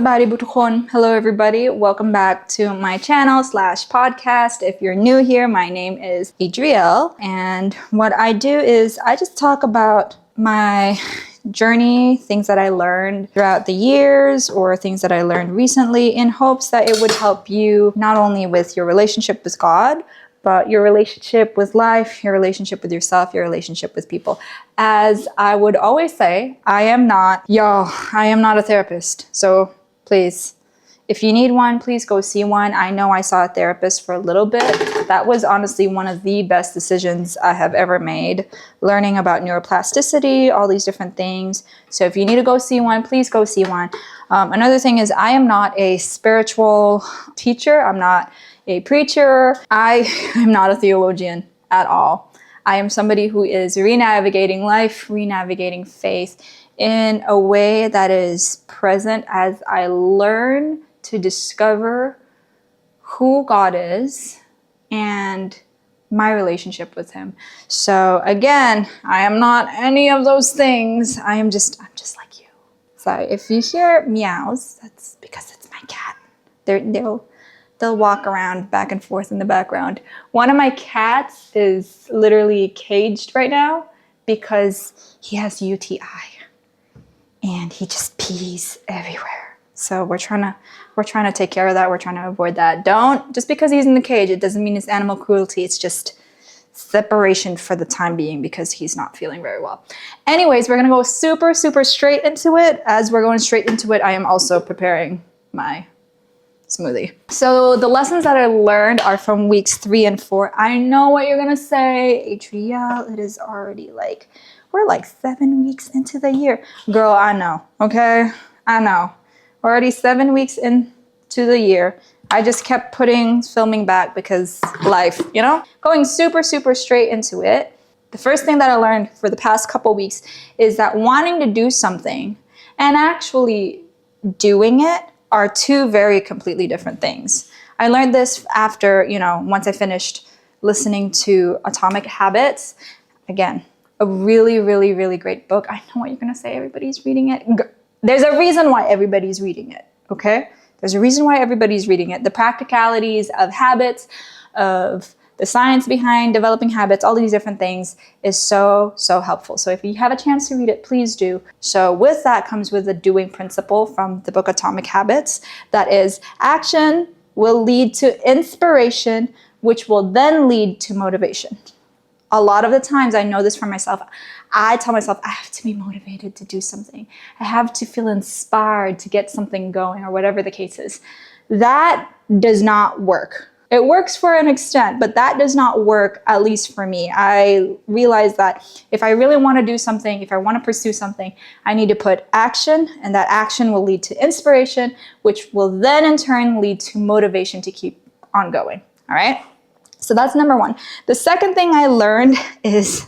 สบายดีทุกคน Hello everybody, welcome back to my channel / podcast. If you're new here, my name is Adrielle, and what I do is I just talk about my journey, things that I learned throughout the years or things that I learned recently in hopes that it would help you not only with your relationship with God, but your relationship with life, your relationship with yourself, your relationship with people. As I would always say, I am not a therapist. So please, if you need one, please go see one. I know I saw a therapist for a little bit. That was honestly one of the best decisions I have ever made, learning about neuroplasticity, all these different things. So if you need to go see one, please go see one. Another thing is I am not a spiritual teacher. I'm not a preacher. I am not a theologian at all. I am somebody who is re-navigating life, re-navigating faith in a way that is present as I learn to discover who God is and my relationship with him. So again, I am not any of those things. I'm just like you. So if you hear meows, that's because it's my cat. They'll walk around back and forth in the background. One of my cats is literally caged right now because he has UTI and he just pees everywhere. So we're trying to take care of that. We're trying to avoid that. Just because he's in the cage, it doesn't mean it's animal cruelty. It's just separation for the time being because he's not feeling very well. Anyways, we're gonna go super straight into it. As we're going straight into it, I am also preparing my smoothie. So the lessons that I learned are from weeks 3 and 4. I know what you're gonna say, Adrielle, it is already we're 7 weeks into the year. Girl, I know, okay? I know. Already 7 weeks into the year. I just kept filming back because life, Going super straight into it. The first thing that I learned for the past couple weeks is that wanting to do something and actually doing it are two very completely different things. I learned this after, once I finished listening to Atomic Habits. Again, a really great book. I know what you're gonna say, everybody's reading it. There's a reason why everybody's reading it, okay? There's a reason why everybody's reading it. The practicalities of habits, of the science behind developing habits, all these different things is so helpful. So if you have a chance to read it, please do. So with that comes with the doing principle from the book Atomic Habits. That is, action will lead to inspiration, which will then lead to motivation. A lot of the times, I know this for myself, I tell myself, I have to be motivated to do something. I have to feel inspired to get something going or whatever the case is. That does not work. It works for an extent, but that does not work, at least for me. I realize that if I really want to do something, if I want to pursue something, I need to put action, and that action will lead to inspiration, which will then in turn lead to motivation to keep on going. All right? So that's number 1. The second thing I learned is,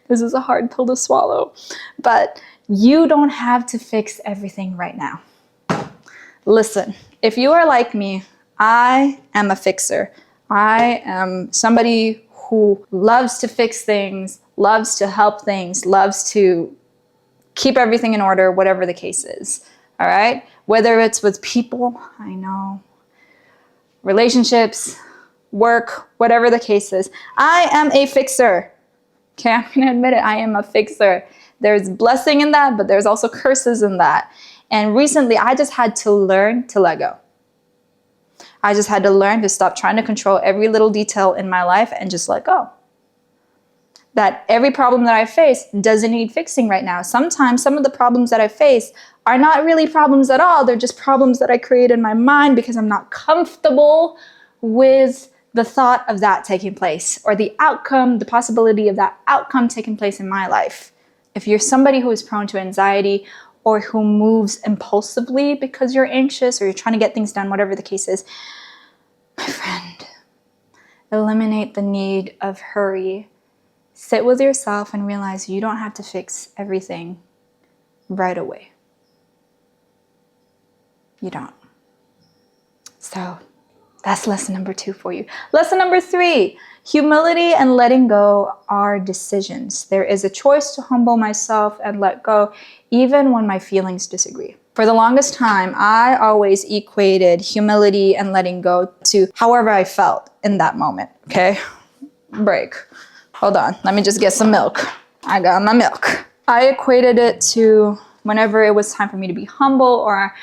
this is a hard pill to swallow, but you don't have to fix everything right now. Listen, if you are like me, I am a fixer. I am somebody who loves to fix things, loves to help things, loves to keep everything in order, whatever the case is. All right? Whether it's with people, I know, relationships, work, whatever the case is. I am a fixer. Okay, I'm gonna admit it, I am a fixer. There's blessing in that, but there's also curses in that. And recently, I just had to learn to let go. I just had to learn to stop trying to control every little detail in my life and just let go. That every problem that I face doesn't need fixing right now. Sometimes some of the problems that I face are not really problems at all. They're just problems that I create in my mind because I'm not comfortable with the thought of that taking place or the outcome, the possibility of that outcome taking place in my life. If you're somebody who is prone to anxiety or who moves impulsively because you're anxious or you're trying to get things done, whatever the case is, my friend, eliminate the need of hurry. Sit with yourself and realize you don't have to fix everything right away. You don't. So that's lesson number 2 for you. Lesson number 3, humility and letting go are decisions. There is a choice to humble myself and let go, even when my feelings disagree. For the longest time, I always equated humility and letting go to however I felt in that moment, okay? Break. Hold on, let me just get some milk. I got my milk. I equated it to whenever it was time for me to be humble, or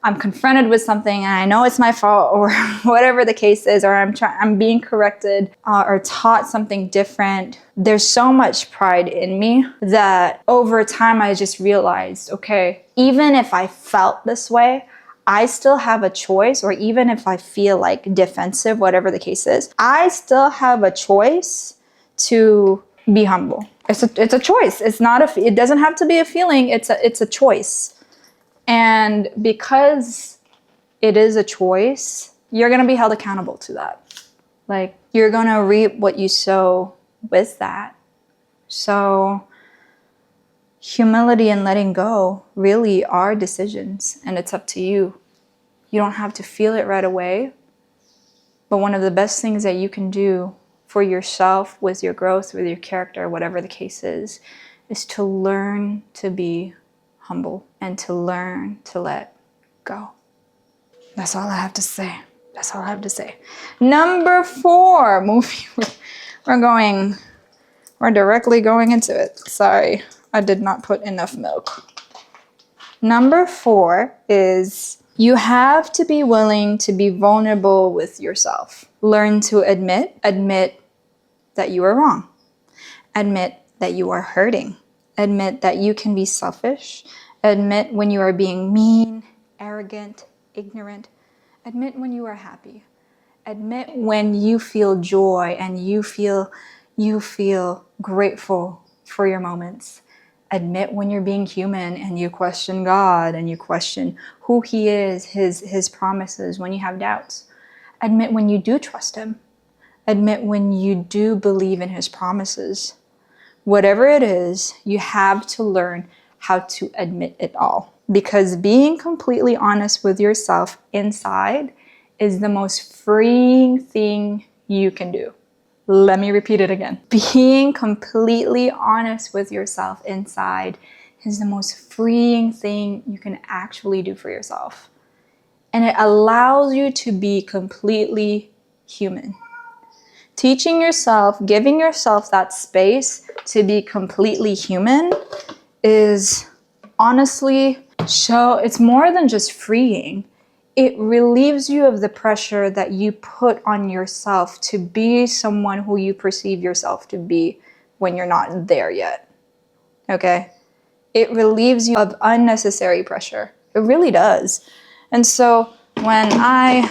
I'm confronted with something and I know it's my fault, or whatever the case is, or I'm being corrected or taught something different. There's so much pride in me that over time I just realized, okay, even if I felt this way, I still have a choice, or even if I feel like defensive, whatever the case is, I still have a choice to be humble. It's a choice. It doesn't have to be a feeling. It's a choice. And because it is a choice, you're going to be held accountable to that. Like, you're going to reap what you sow with that. So humility and letting go really are decisions, and it's up to you. You don't have to feel it right away. But one of the best things that you can do for yourself, with your growth, with your character, whatever the case is to learn to be humble and to learn to let go. That's all I have to say. That's all I have to say. Number 4, we're directly going into it. Sorry, I did not put enough milk. Number 4 is you have to be willing to be vulnerable with yourself. Learn to admit that you are wrong. Admit that you are hurting. Admit that you can be selfish. Admit when you are being mean, arrogant, ignorant. Admit when you are happy. Admit when you feel joy and you feel grateful for your moments. Admit when you're being human and you question God and you question who He is, His promises, when you have doubts. Admit when you do trust Him. Admit when you do believe in His promises. Whatever it is, you have to learn how to admit it all. Because being completely honest with yourself inside is the most freeing thing you can do. Let me repeat it again. Being completely honest with yourself inside is the most freeing thing you can actually do for yourself. And it allows you to be completely human. Teaching yourself, giving yourself that space to be completely human is honestly it's more than just freeing. It relieves you of the pressure that you put on yourself to be someone who you perceive yourself to be when you're not there yet. Okay? It relieves you of unnecessary pressure. It really does. And so when I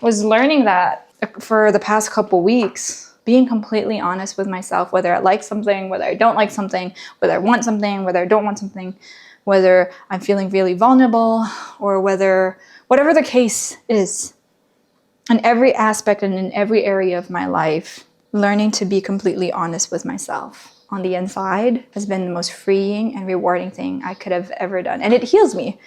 was learning that for the past couple weeks, being completely honest with myself, whether I like something, whether I don't like something, whether I want something, whether I don't want something, whether I'm feeling really vulnerable, or whatever the case is, in every aspect and in every area of my life, learning to be completely honest with myself on the inside has been the most freeing and rewarding thing I could have ever done. And it heals me.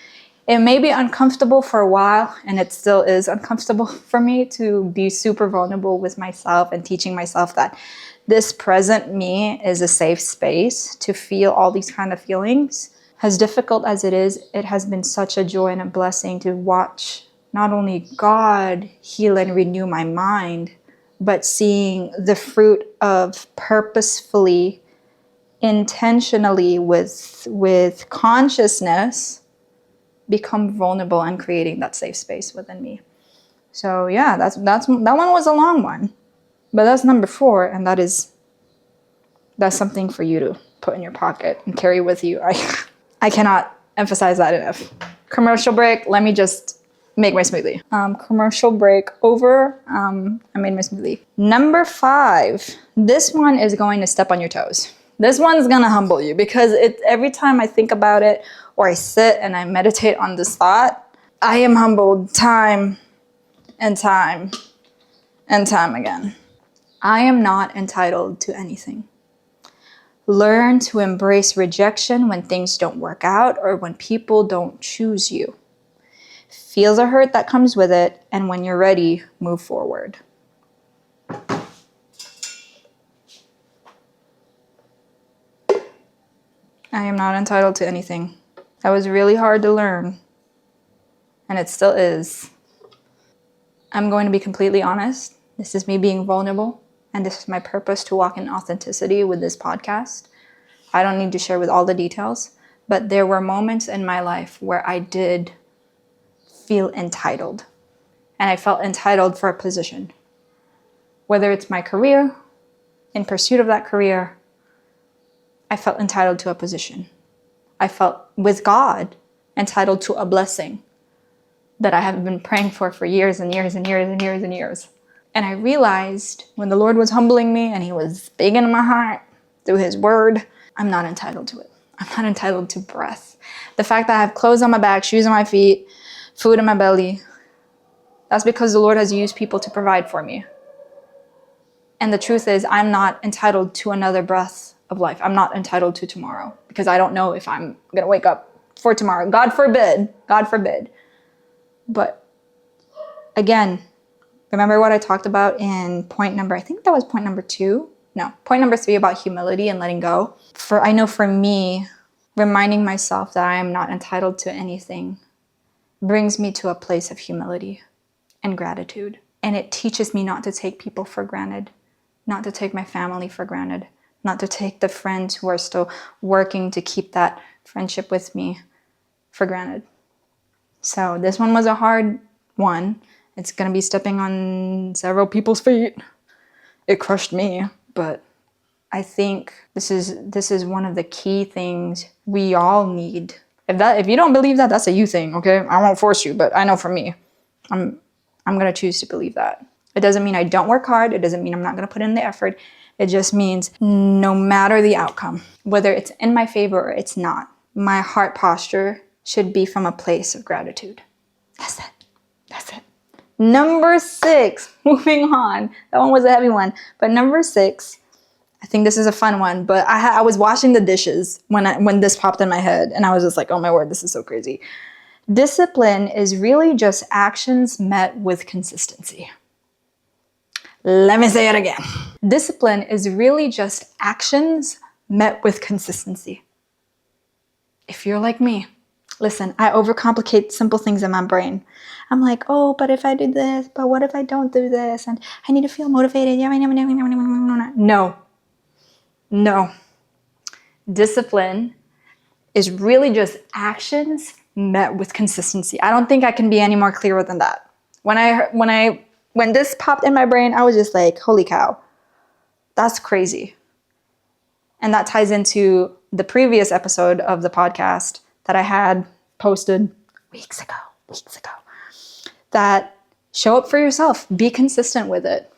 It may be uncomfortable for a while, and it still is uncomfortable for me to be super vulnerable with myself and teaching myself that this present me is a safe space to feel all these kind of feelings. As difficult as it is, it has been such a joy and a blessing to watch not only God heal and renew my mind, but seeing the fruit of purposefully, intentionally, with consciousness, become vulnerable and creating that safe space within me. So yeah, that one was a long one, but that's number 4, and that's something for you to put in your pocket and carry with you. I cannot emphasize that enough. Commercial break. Let me just make my smoothie. Commercial break over. I made my smoothie. Number 5. This one is going to step on your toes. This one's gonna humble you, because every time I think about it, or I sit and I meditate on this thought, I am humbled time and time and time again. I am not entitled to anything. Learn to embrace rejection when things don't work out or when people don't choose you. Feel the hurt that comes with it, and when you're ready, move forward. I am not entitled to anything. That was really hard to learn. And it still is. I'm going to be completely honest. This is me being vulnerable. And this is my purpose to walk in authenticity with this podcast. I don't need to share with all the details. But there were moments in my life where I did feel entitled. And I felt entitled for a position. Whether it's my career, in pursuit of that career, I felt entitled to a position. I felt, with God, entitled to a blessing that I have been praying for years and years and years and years and years. And I realized when the Lord was humbling me and he was speaking to my heart through his word, I'm not entitled to it. I'm not entitled to breath. The fact that I have clothes on my back, shoes on my feet, food in my belly, that's because the Lord has used people to provide for me. And the truth is, I'm not entitled to another breath of life. I'm not entitled to tomorrow because I don't know if I'm going to wake up for tomorrow. God forbid. God forbid. But again, remember what I talked about in point number 2? No, point number 3 about humility and letting go. I know for me, reminding myself that I am not entitled to anything brings me to a place of humility and gratitude. And it teaches me not to take people for granted, not to take my family for granted, not to take the friends who are still working to keep that friendship with me for granted. So this one was a hard one. It's going to be stepping on several people's feet. It crushed me, but I think this is one of the key things we all need. If you don't believe that, that's a you thing, okay? I won't force you, but I know for me, I'm going to choose to believe that. It doesn't mean I don't work hard. It doesn't mean I'm not going to put in the effort. It just means no matter the outcome, whether it's in my favor or it's not, my heart posture should be from a place of gratitude. That's it. That's it. Number 6, moving on. That one was a heavy one. But number 6, I think this is a fun one. But I was washing the dishes when this popped in my head. And I was just like, oh my word, this is so crazy. Discipline is really just actions met with consistency. Let me say it again. Discipline is really just actions met with consistency. If you're like me, listen, I overcomplicate simple things in my brain. I'm like, oh, but if I do this, but what if I don't do this? And I need to feel motivated. No. Discipline is really just actions met with consistency. I don't think I can be any more clearer than that. When this popped in my brain, I was just like, holy cow, that's crazy. And that ties into the previous episode of the podcast that I had posted weeks ago, that show up for yourself, be consistent with it.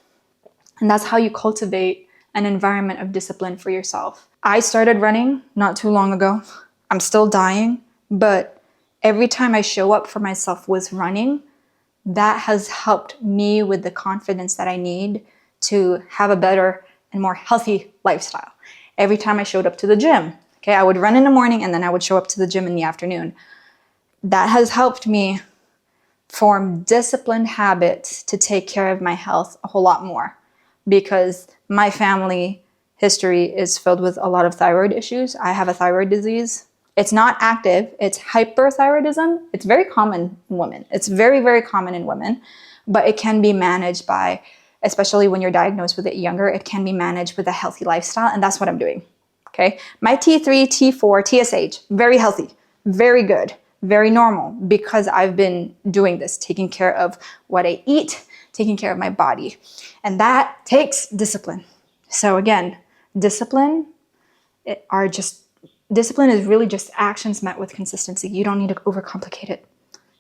And that's how you cultivate an environment of discipline for yourself. I started running not too long ago. I'm still dying, but every time I show up for myself with running, that has helped me with the confidence that I need to have a better and more healthy lifestyle. Every time I showed up to the gym, okay, I would run in the morning and then I would show up to the gym in the afternoon. That has helped me form disciplined habits to take care of my health a whole lot more because my family history is filled with a lot of thyroid issues. I have a thyroid disease. It's not active. It's hyperthyroidism. It's very common in women. It's very, very common in women, but it can be managed by, especially when you're diagnosed with it younger, it can be managed with a healthy lifestyle. And that's what I'm doing. Okay. My T3, T4, TSH, very healthy, very good, very normal because I've been doing this, taking care of what I eat, taking care of my body. And that takes discipline. So again, discipline is really just actions met with consistency. You don't need to overcomplicate it.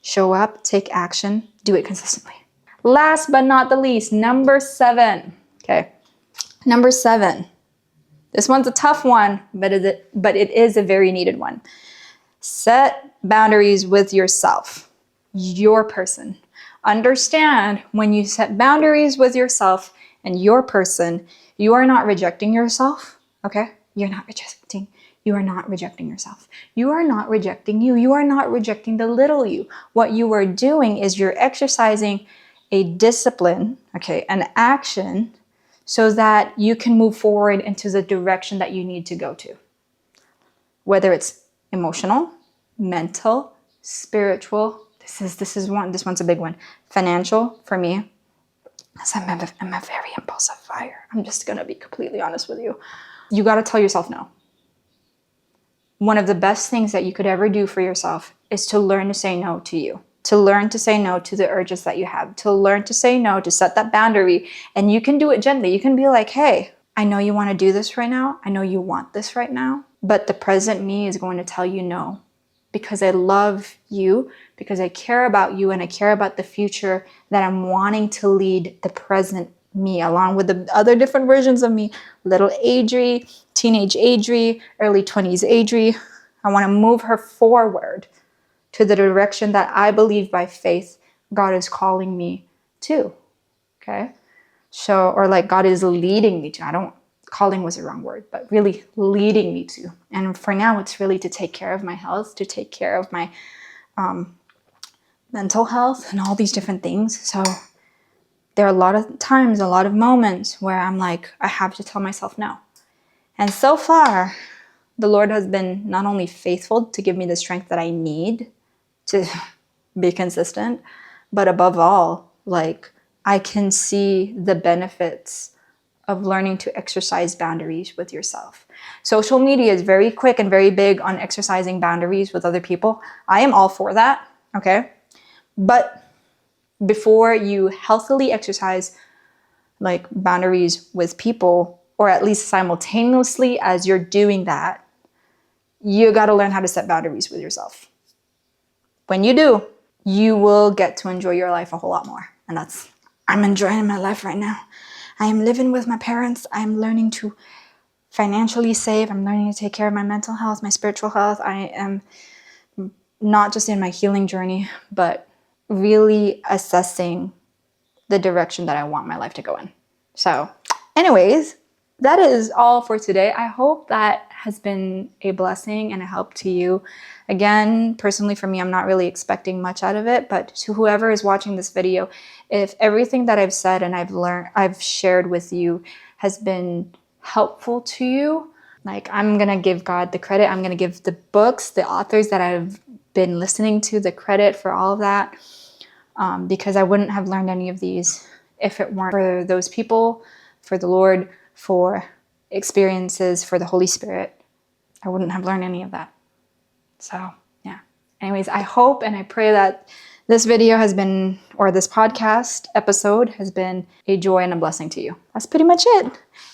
Show up, take action, do it consistently. Last but not the least, number 7. Okay, number 7. This one's a tough one, but it is a very needed one. Set boundaries with yourself, your person. Understand when you set boundaries with yourself and your person, you are not rejecting yourself, okay? You are not rejecting yourself. You are not rejecting you. You are not rejecting the little you. What you are doing is you're exercising a discipline, okay, an action, so that you can move forward into the direction that you need to go to. Whether it's emotional, mental, spiritual. This one's a big one. Financial for me. I'm a very impulsive buyer. I'm just gonna be completely honest with you. You gotta tell yourself no. One of the best things that you could ever do for yourself is to learn to say no to you. To learn to say no to the urges that you have. To learn to say no, to set that boundary. And you can do it gently. You can be like, hey, I know you want to do this right now. I know you want this right now. But the present me is going to tell you no. Because I love you, because I care about you, and I care about the future that I'm wanting to lead the present me, along with the other different versions of me. Little Adri, teenage Adri, early 20s Adri. I want to move her forward to the direction that I believe by faith God is calling me to. Okay? So, or like God is leading me to. Calling was the wrong word, but really leading me to. And for now, it's really to take care of my health, to take care of my mental health and all these different things. So there are a lot of times, a lot of moments where I'm like, I have to tell myself no. And so far, the Lord has been not only faithful to give me the strength that I need to be consistent, but above all, like I can see the benefits of learning to exercise boundaries with yourself. Social media is very quick and very big on exercising boundaries with other people. I am all for that, okay? But before you healthily exercise like boundaries with people, or at least simultaneously as you're doing that, you got to learn how to set boundaries with yourself. When you do, you will get to enjoy your life a whole lot more. And I'm enjoying my life right now. I am living with my parents. I'm learning to financially save. I'm learning to take care of my mental health, my spiritual health. I am not just in my healing journey, but really assessing the direction that I want my life to go in. So anyways, that is all for today. I hope that has been a blessing and a help to you. Again, personally for me, I'm not really expecting much out of it, but to whoever is watching this video, if everything that I've said and I've shared with you has been helpful to you, like I'm gonna give God the credit. I'm gonna give the books, the authors that I've been listening to, the credit for all of that, because I wouldn't have learned any of these if it weren't for those people, for the Lord, for experiences, for the Holy Spirit. I wouldn't have learned any of that. So yeah. Anyways, I hope and I pray that this video has been, or this podcast episode has been a joy and a blessing to you. That's pretty much it.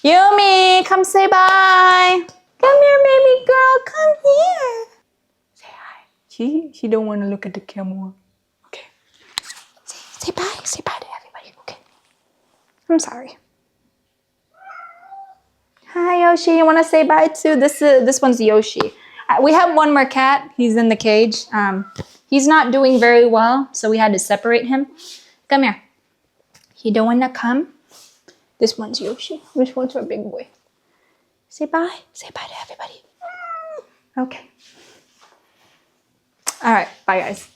Yumi, come say bye. Come here, baby girl. Come here. Say hi. She don't want to look at the camera. Okay. Say bye. Say bye to everybody. Okay. I'm sorry. Hi, Yoshi. You want to say bye too? This one's Yoshi. We have one more cat. He's in the cage. He's not doing very well, so we had to separate him. Come here. He don't want to come. This one's Yoshi. This one's our big boy. Say bye. Say bye to everybody. Okay. All right. Bye, guys.